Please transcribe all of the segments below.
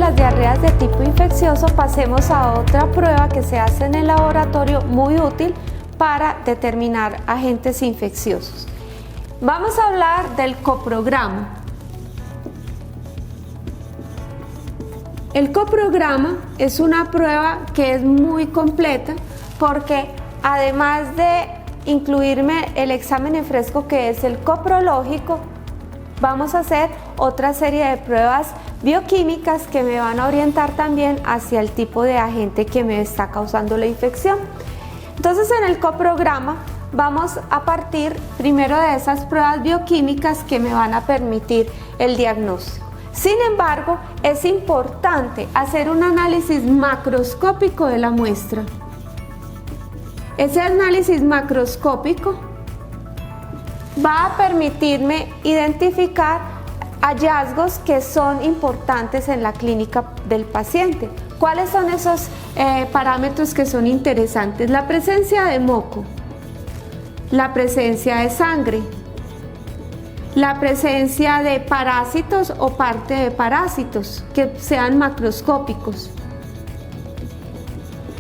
las diarreas de tipo infeccioso, pasemos a otra prueba que se hace en el laboratorio muy útil para determinar agentes infecciosos. Vamos a hablar del coprograma. El coprograma es una prueba que es muy completa porque además de incluirme el examen en fresco que es el coprológico, vamos a hacer otra serie de pruebas bioquímicas que me van a orientar también hacia el tipo de agente que me está causando la infección. Entonces, en el coprograma vamos a partir primero de esas pruebas bioquímicas que me van a permitir el diagnóstico. Sin embargo, es importante hacer un análisis macroscópico de la muestra. Ese análisis macroscópico va a permitirme identificar hallazgos que son importantes en la clínica del paciente. ¿Cuáles son esos parámetros que son interesantes? La presencia de moco, la presencia de sangre, la presencia de parásitos o parte de parásitos que sean macroscópicos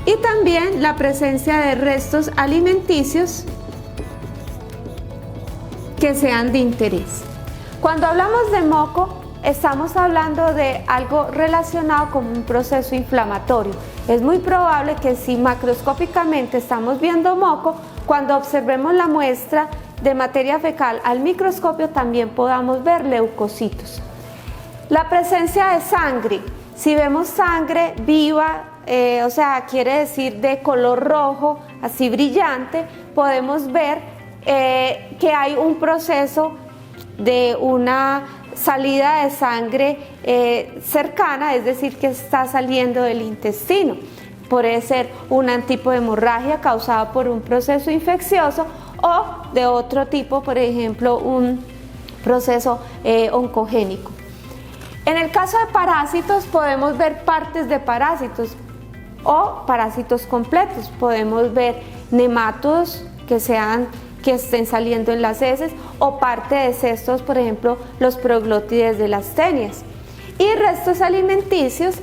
y también la presencia de restos alimenticios que sean de interés. Cuando hablamos de moco, estamos hablando de algo relacionado con un proceso inflamatorio. Es muy probable que si macroscópicamente estamos viendo moco, cuando observemos la muestra de materia fecal al microscopio también podamos ver leucocitos. La presencia de sangre, si vemos sangre viva, o sea, quiere decir de color rojo, así brillante, podemos ver que hay un proceso de una salida de sangre cercana, es decir, que está saliendo del intestino. Puede ser un tipo de hemorragia causada por un proceso infeccioso o de otro tipo, por ejemplo, un proceso oncogénico. En el caso de parásitos podemos ver partes de parásitos o parásitos completos. Podemos ver nematodos que estén saliendo en las heces o parte de cestos, por ejemplo, los proglótides de las tenias. Y restos alimenticios,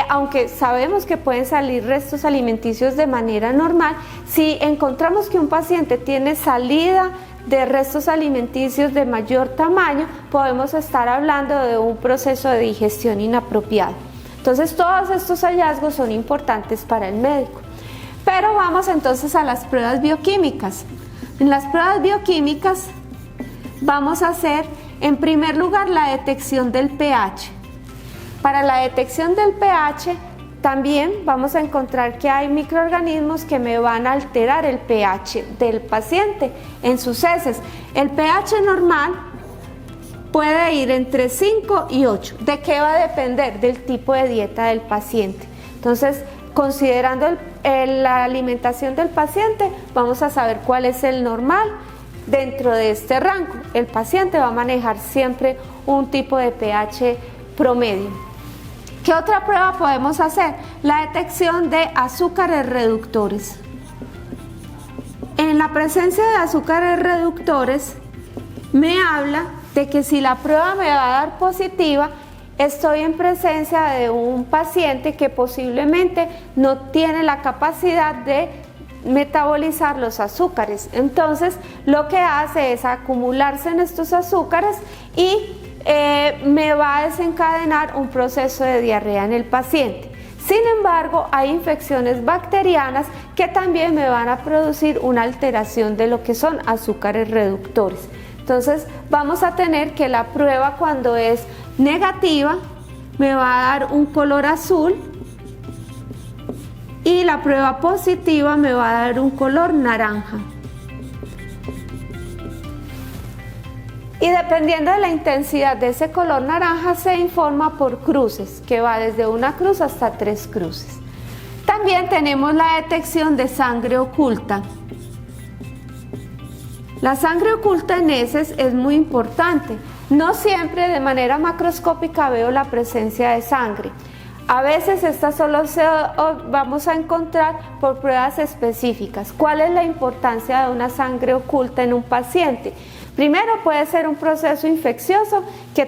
aunque sabemos que pueden salir restos alimenticios de manera normal, si encontramos que un paciente tiene salida de restos alimenticios de mayor tamaño, podemos estar hablando de un proceso de digestión inapropiado. Entonces, todos estos hallazgos son importantes para el médico. Pero vamos entonces a las pruebas bioquímicas. En las pruebas bioquímicas vamos a hacer, en primer lugar, la detección del pH. Para la detección del pH también vamos a encontrar que hay microorganismos que me van a alterar el pH del paciente en sus heces. El pH normal puede ir entre 5 y 8. ¿De qué va a depender? Del tipo de dieta del paciente. Entonces, considerando la alimentación del paciente, vamos a saber cuál es el normal dentro de este rango. El paciente va a manejar siempre un tipo de pH promedio. ¿Qué otra prueba podemos hacer? La detección de azúcares reductores. En la presencia de azúcares reductores me habla de que si la prueba me va a dar positiva, estoy en presencia de un paciente que posiblemente no tiene la capacidad de metabolizar los azúcares. Entonces, lo que hace es acumularse en estos azúcares y me va a desencadenar un proceso de diarrea en el paciente. Sin embargo, hay infecciones bacterianas que también me van a producir una alteración de lo que son azúcares reductores. Entonces, vamos a tener que la prueba, cuando es negativa, me va a dar un color azul y la prueba positiva me va a dar un color naranja. Y dependiendo de la intensidad de ese color naranja, se informa por cruces, que va desde una cruz hasta 3 cruces. También tenemos la detección de sangre oculta. La sangre oculta en heces es muy importante. No siempre de manera macroscópica veo la presencia de sangre. A veces esta solo vamos a encontrar por pruebas específicas. ¿Cuál es la importancia de una sangre oculta en un paciente? Primero, puede ser un proceso infeccioso que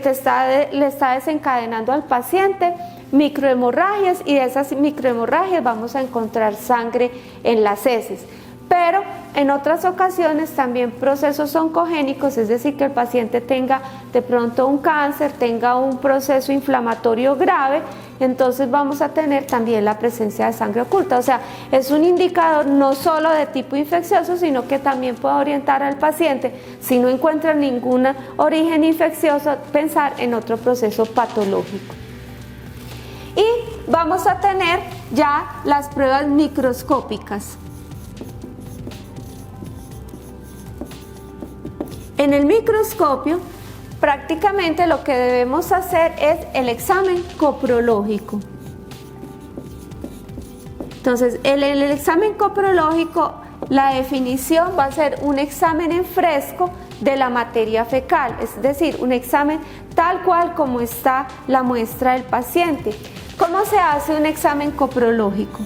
le está desencadenando al paciente microhemorragias y de esas microhemorragias vamos a encontrar sangre en las heces. Pero en otras ocasiones también procesos oncogénicos, es decir, que el paciente tenga de pronto un cáncer, tenga un proceso inflamatorio grave, entonces vamos a tener también la presencia de sangre oculta. O sea, es un indicador no solo de tipo infeccioso, sino que también puede orientar al paciente, si no encuentra ningún origen infeccioso, pensar en otro proceso patológico. Y vamos a tener ya las pruebas microscópicas. En el microscopio, prácticamente lo que debemos hacer es el examen coprológico. Entonces, el examen coprológico, la definición va a ser un examen en fresco de la materia fecal, es decir, un examen tal cual como está la muestra del paciente. ¿Cómo se hace un examen coprológico?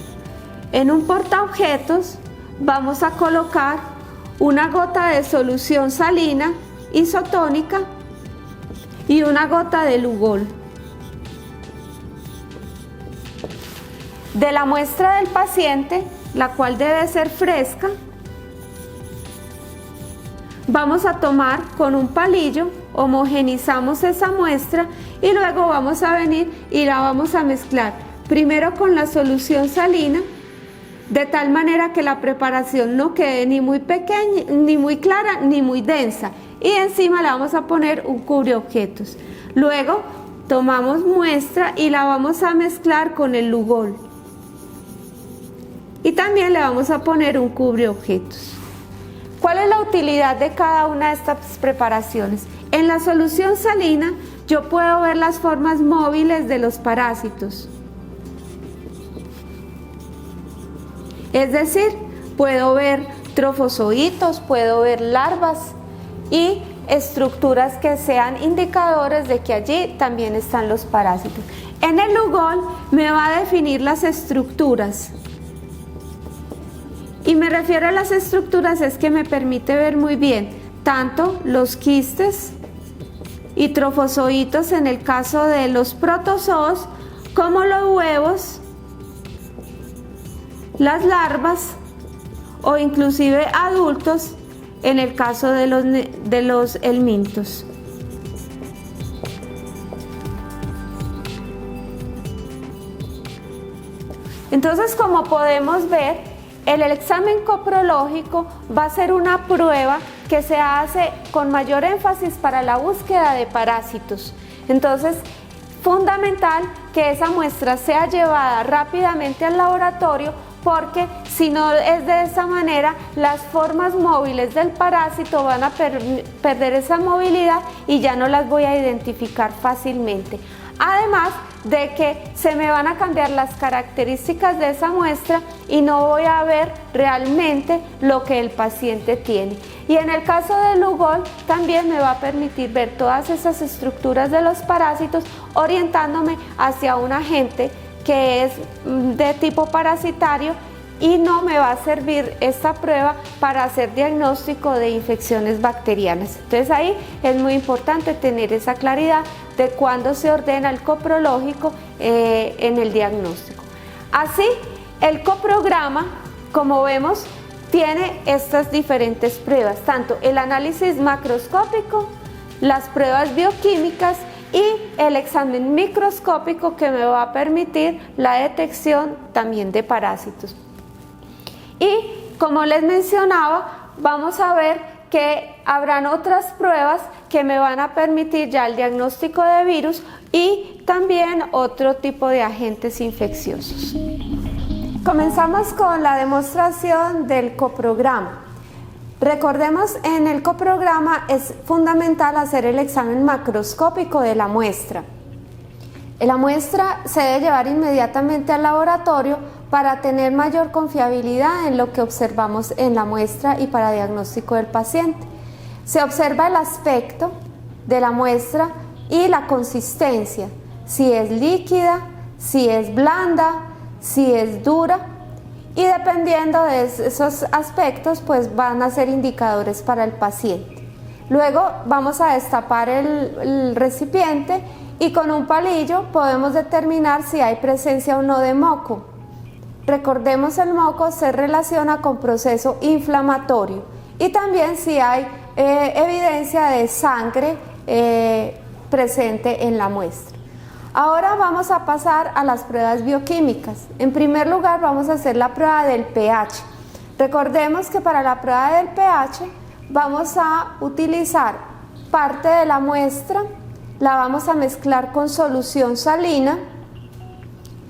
En un portaobjetos vamos a colocar una gota de solución salina isotónica y una gota de Lugol. De la muestra del paciente, la cual debe ser fresca, vamos a tomar con un palillo, homogenizamos esa muestra y luego vamos a venir y la vamos a mezclar primero con la solución salina, de tal manera que la preparación no quede ni muy pequeña, ni muy clara, ni muy densa, y encima le vamos a poner un cubreobjetos. Luego tomamos muestra y la vamos a mezclar con el Lugol y también le vamos a poner un cubreobjetos. ¿Cuál es la utilidad de cada una de estas preparaciones? En la solución salina yo puedo ver las formas móviles de los parásitos. Es decir, puedo ver trofozoitos, puedo ver larvas y estructuras que sean indicadores de que allí también están los parásitos. En el Lugol me va a definir las estructuras. Y me refiero a las estructuras, es que me permite ver muy bien tanto los quistes y trofozoitos en el caso de los protozoos, como los huevos, las larvas o inclusive adultos en el caso de los helmintos. Entonces, como podemos ver, el examen coprológico va a ser una prueba que se hace con mayor énfasis para la búsqueda de parásitos. Entonces, fundamental que esa muestra sea llevada rápidamente al laboratorio, porque si no es de esa manera, las formas móviles del parásito van a perder esa movilidad y ya no las voy a identificar fácilmente. Además de que se me van a cambiar las características de esa muestra y no voy a ver realmente lo que el paciente tiene. Y en el caso del Lugol también me va a permitir ver todas esas estructuras de los parásitos, orientándome hacia un agente que es de tipo parasitario, y no me va a servir esta prueba para hacer diagnóstico de infecciones bacterianas. Entonces ahí es muy importante tener esa claridad de cuándo se ordena el coprológico en el diagnóstico. Así, el coprograma, como vemos, tiene estas diferentes pruebas, tanto el análisis macroscópico, las pruebas bioquímicas y el examen microscópico, que me va a permitir la detección también de parásitos. Y como les mencionaba, vamos a ver que habrán otras pruebas que me van a permitir ya el diagnóstico de virus y también otro tipo de agentes infecciosos. Comenzamos con la demostración del coprograma. Recordemos, en el coprograma es fundamental hacer el examen macroscópico de la muestra. La muestra se debe llevar inmediatamente al laboratorio para tener mayor confiabilidad en lo que observamos en la muestra y para diagnóstico del paciente. Se observa el aspecto de la muestra y la consistencia, si es líquida, si es blanda, si es dura, y dependiendo de esos aspectos pues van a ser indicadores para el paciente. Luego vamos a destapar el recipiente y con un palillo podemos determinar si hay presencia o no de moco. Recordemos, el moco se relaciona con proceso inflamatorio y también si hay evidencia de sangre presente en la muestra. Ahora vamos a pasar a las pruebas bioquímicas. En primer lugar vamos a hacer la prueba del pH. Recordemos que para la prueba del pH vamos a utilizar parte de la muestra, la vamos a mezclar con solución salina.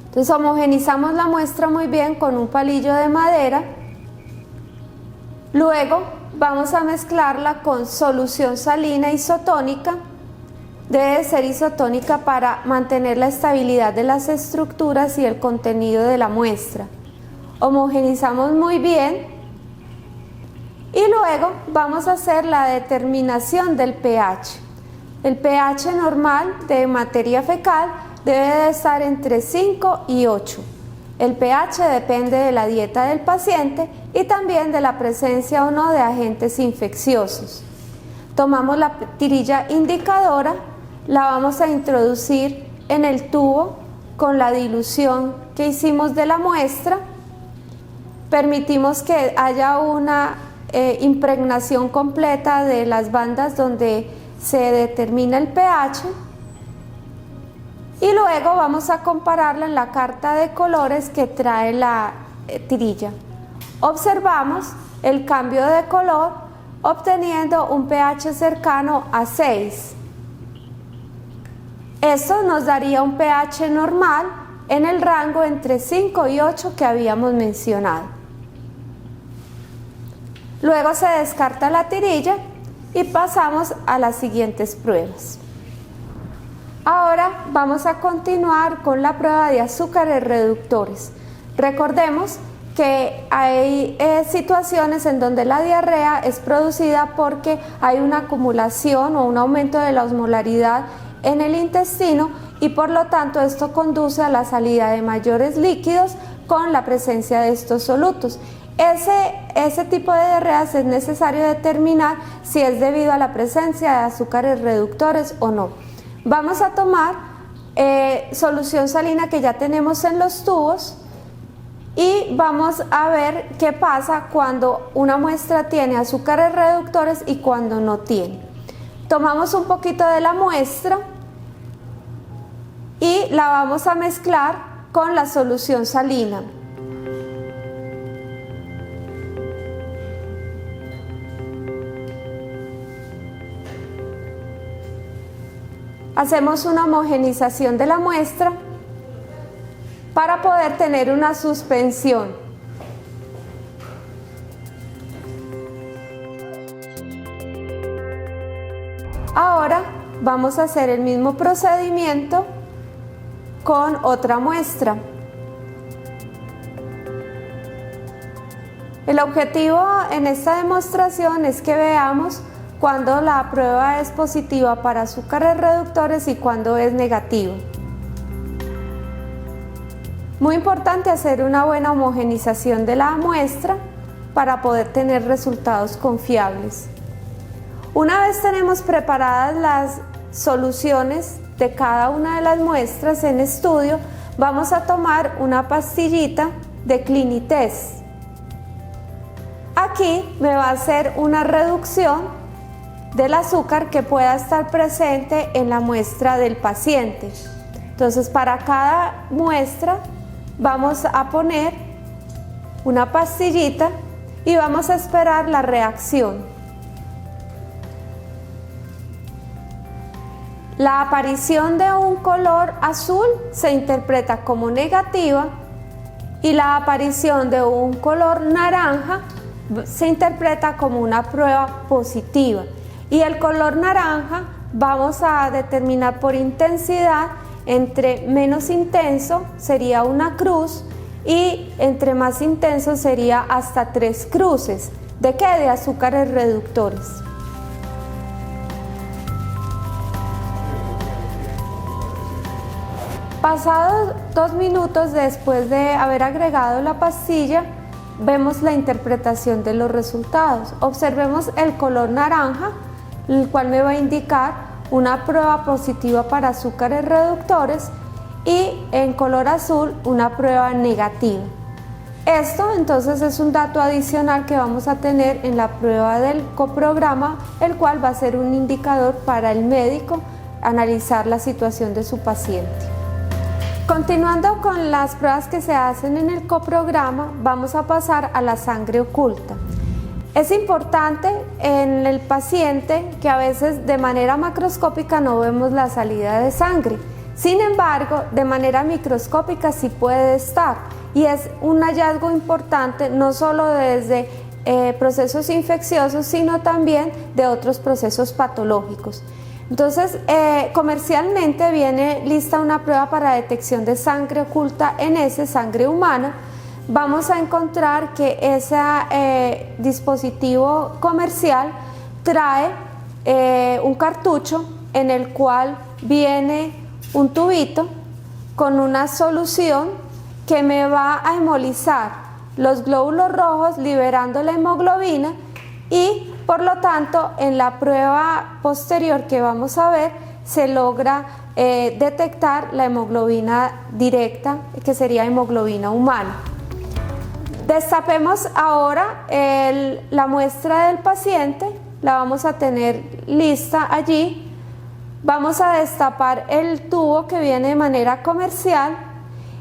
Entonces homogenizamos la muestra muy bien con un palillo de madera. Luego vamos a mezclarla con solución salina isotónica. Debe ser isotónica para mantener la estabilidad de las estructuras y el contenido de la muestra. Homogenizamos muy bien y luego vamos a hacer la determinación del pH. El pH normal de materia fecal debe de estar entre 5 y 8. El pH depende de la dieta del paciente y también de la presencia o no de agentes infecciosos. Tomamos la tirilla indicadora, la vamos a introducir en el tubo con la dilución que hicimos de la muestra. Permitimos que haya una impregnación completa de las bandas donde se determina el pH y luego vamos a compararla en la carta de colores que trae la tirilla. Observamos el cambio de color obteniendo un pH cercano a 6. Esto nos daría un pH normal en el rango entre 5 y 8 que habíamos mencionado. Luego se descarta la tirilla y pasamos a las siguientes pruebas. Ahora vamos a continuar con la prueba de azúcares reductores. Recordemos que hay situaciones en donde la diarrea es producida porque hay una acumulación o un aumento de la osmolaridad en el intestino y por lo tanto esto conduce a la salida de mayores líquidos con la presencia de estos solutos. Ese tipo de diarreas es necesario determinar si es debido a la presencia de azúcares reductores o no. Vamos a tomar solución salina que ya tenemos en los tubos y vamos a ver qué pasa cuando una muestra tiene azúcares reductores y cuando no tiene. Tomamos un poquito de la muestra y la vamos a mezclar con la solución salina. Hacemos una homogenización de la muestra para poder tener una suspensión. Ahora vamos a hacer el mismo procedimiento con otra muestra. El objetivo en esta demostración es que veamos cuando la prueba es positiva para azúcares reductores y cuando es negativa. Muy importante hacer una buena homogenización de la muestra para poder tener resultados confiables. Una vez tenemos preparadas las soluciones de cada una de las muestras en estudio, vamos a tomar una pastillita de Clinitest. Aquí me va a hacer una reducción del azúcar que pueda estar presente en la muestra del paciente. Entonces, para cada muestra vamos a poner una pastillita y vamos a esperar la reacción. La aparición de un color azul se interpreta como negativa y la aparición de un color naranja se interpreta como una prueba positiva. Y el color naranja vamos a determinar por intensidad. Entre menos intenso sería una cruz y entre más intenso sería hasta 3 cruces. ¿De qué? De azúcares reductores. Pasados 2 minutos después de haber agregado la pastilla, vemos la interpretación de los resultados. Observemos el color naranja, el cual me va a indicar una prueba positiva para azúcares reductores y en color azul una prueba negativa. Esto entonces es un dato adicional que vamos a tener en la prueba del coprograma, el cual va a ser un indicador para el médico analizar la situación de su paciente. Continuando con las pruebas que se hacen en el coprograma, vamos a pasar a la sangre oculta. Es importante en el paciente que a veces de manera macroscópica no vemos la salida de sangre. Sin embargo, de manera microscópica sí puede estar. Y es un hallazgo importante no solo desde procesos infecciosos, sino también de otros procesos patológicos. Entonces, comercialmente viene lista una prueba para detección de sangre oculta en heces, sangre humana. Vamos a encontrar que ese dispositivo comercial trae un cartucho en el cual viene un tubito con una solución que me va a hemolizar los glóbulos rojos liberando la hemoglobina y por lo tanto en la prueba posterior que vamos a ver se logra detectar la hemoglobina directa, que sería hemoglobina humana. Destapemos ahora la muestra del paciente, la vamos a tener lista allí. Vamos a destapar el tubo que viene de manera comercial.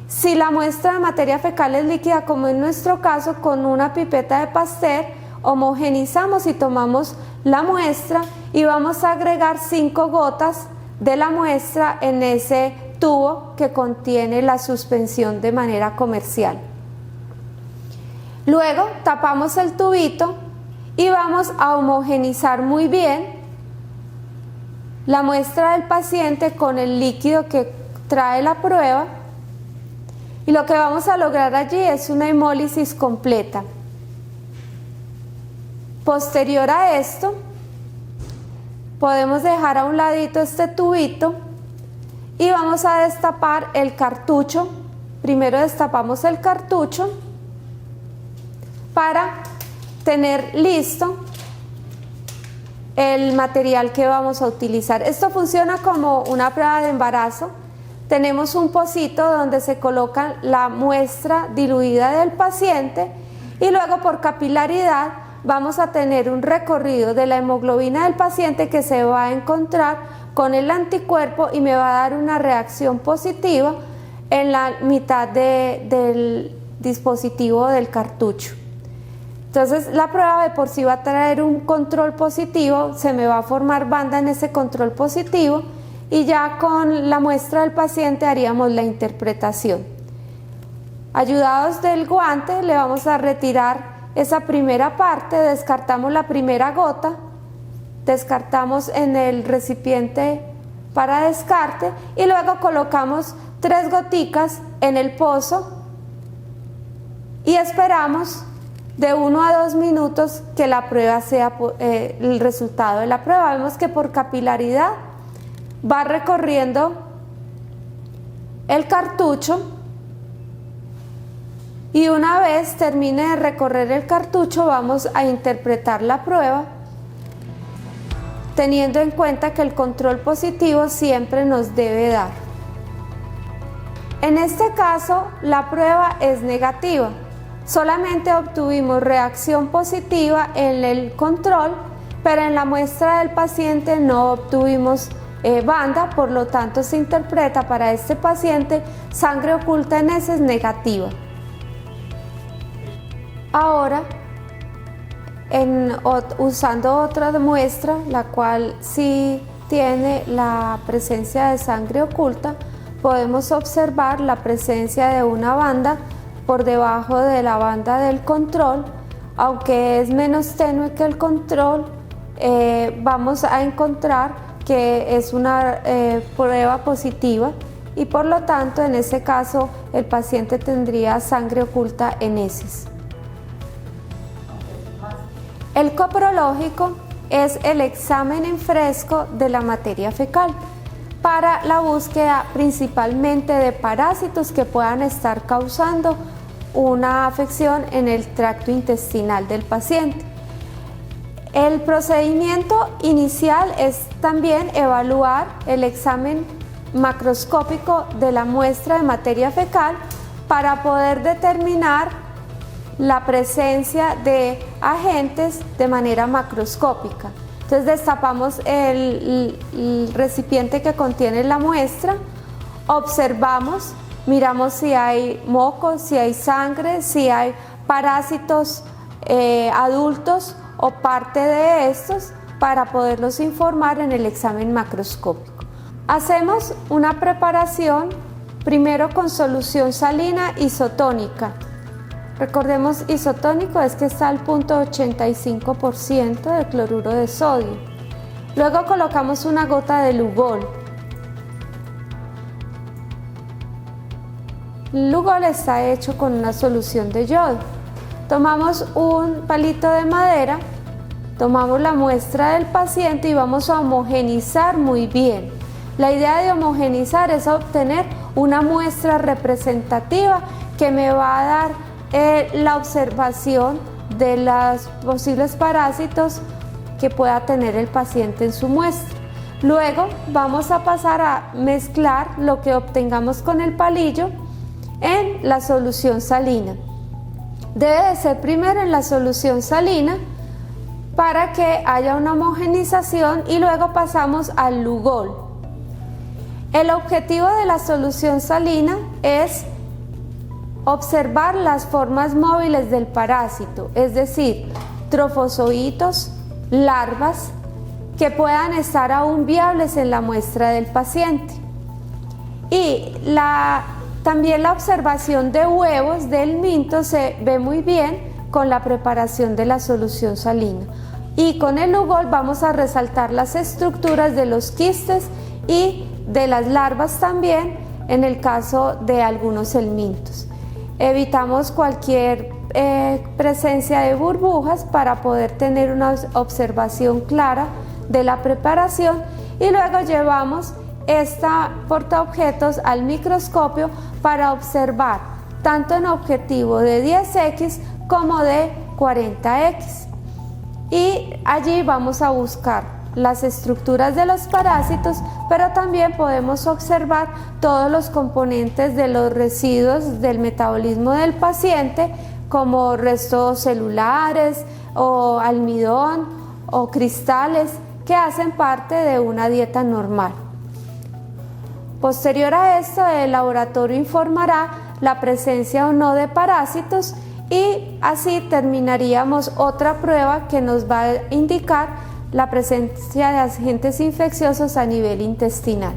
Si la muestra de materia fecal es líquida, como en nuestro caso, con una pipeta de Pasteur, homogenizamos y tomamos la muestra y vamos a agregar 5 gotas de la muestra en ese tubo que contiene la suspensión de manera comercial. Luego tapamos el tubito y vamos a homogenizar muy bien la muestra del paciente con el líquido que trae la prueba. Y lo que vamos a lograr allí es una hemólisis completa. Posterior a esto, podemos dejar a un ladito este tubito y vamos a destapar el cartucho. Primero destapamos el cartucho para tener listo el material que vamos a utilizar. Esto funciona como una prueba de embarazo. Tenemos un pocito donde se coloca la muestra diluida del paciente y luego por capilaridad vamos a tener un recorrido de la hemoglobina del paciente que se va a encontrar con el anticuerpo y me va a dar una reacción positiva en la mitad del dispositivo del cartucho. Entonces la prueba de por sí va a traer un control positivo, se me va a formar banda en ese control positivo y ya con la muestra del paciente haríamos la interpretación. Ayudados del guante le vamos a retirar esa primera parte, descartamos la primera gota, descartamos en el recipiente para descarte y luego colocamos 3 goticas en el pozo y esperamos de 1 a 2 minutos que la prueba sea el resultado de la prueba. Vemos que por capilaridad va recorriendo el cartucho y una vez termine de recorrer el cartucho vamos a interpretar la prueba teniendo en cuenta que el control positivo siempre nos debe dar. En este caso la prueba es negativa, solamente obtuvimos reacción positiva en el control, pero en la muestra del paciente no obtuvimos banda, por lo tanto se interpreta para este paciente sangre oculta en heces negativa. Ahora, usando otra muestra, la cual sí tiene la presencia de sangre oculta, podemos observar la presencia de una banda por debajo de la banda del control. Aunque es menos tenue que el control, vamos a encontrar que es una prueba positiva y por lo tanto en ese caso el paciente tendría sangre oculta en heces. El coprológico es el examen en fresco de la materia fecal para la búsqueda principalmente de parásitos que puedan estar causando una afección en el tracto intestinal del paciente. El procedimiento inicial es también evaluar el examen macroscópico de la muestra de materia fecal para poder determinar la presencia de agentes de manera macroscópica. Entonces destapamos el recipiente que contiene la muestra, observamos, miramos si hay moco, si hay sangre, si hay parásitos adultos o parte de estos para poderlos informar en el examen macroscópico. Hacemos una preparación primero con solución salina isotónica. Recordemos, isotónico es que está al 0.85% de cloruro de sodio. Luego colocamos una gota de Lugol. El Lugol está hecho con una solución de yodo. Tomamos un palito de madera, tomamos la muestra del paciente y vamos a homogenizar muy bien. La idea de homogenizar es obtener una muestra representativa que me va a dar la observación de los posibles parásitos que pueda tener el paciente en su muestra. Luego vamos a pasar a mezclar lo que obtengamos con el palillo en la solución salina. Debe de ser primero en la solución salina para que haya una homogenización y luego pasamos al Lugol. El objetivo de la solución salina es observar las formas móviles del parásito, es decir, trofozoitos, larvas que puedan estar aún viables en la muestra del paciente. Y también la observación de huevos del minto se ve muy bien con la preparación de la solución salina. Y con el Lugol vamos a resaltar las estructuras de los quistes y de las larvas también en el caso de algunos helmintos. Evitamos cualquier presencia de burbujas para poder tener una observación clara de la preparación y luego llevamos esta portaobjetos al microscopio para observar tanto en objetivo de 10x como de 40x. Y allí vamos a buscar las estructuras de los parásitos, pero también podemos observar todos los componentes de los residuos del metabolismo del paciente, como restos celulares o almidón o cristales que hacen parte de una dieta normal. Posterior a esto, el laboratorio informará la presencia o no de parásitos y así terminaríamos otra prueba que nos va a indicar la presencia de agentes infecciosos a nivel intestinal.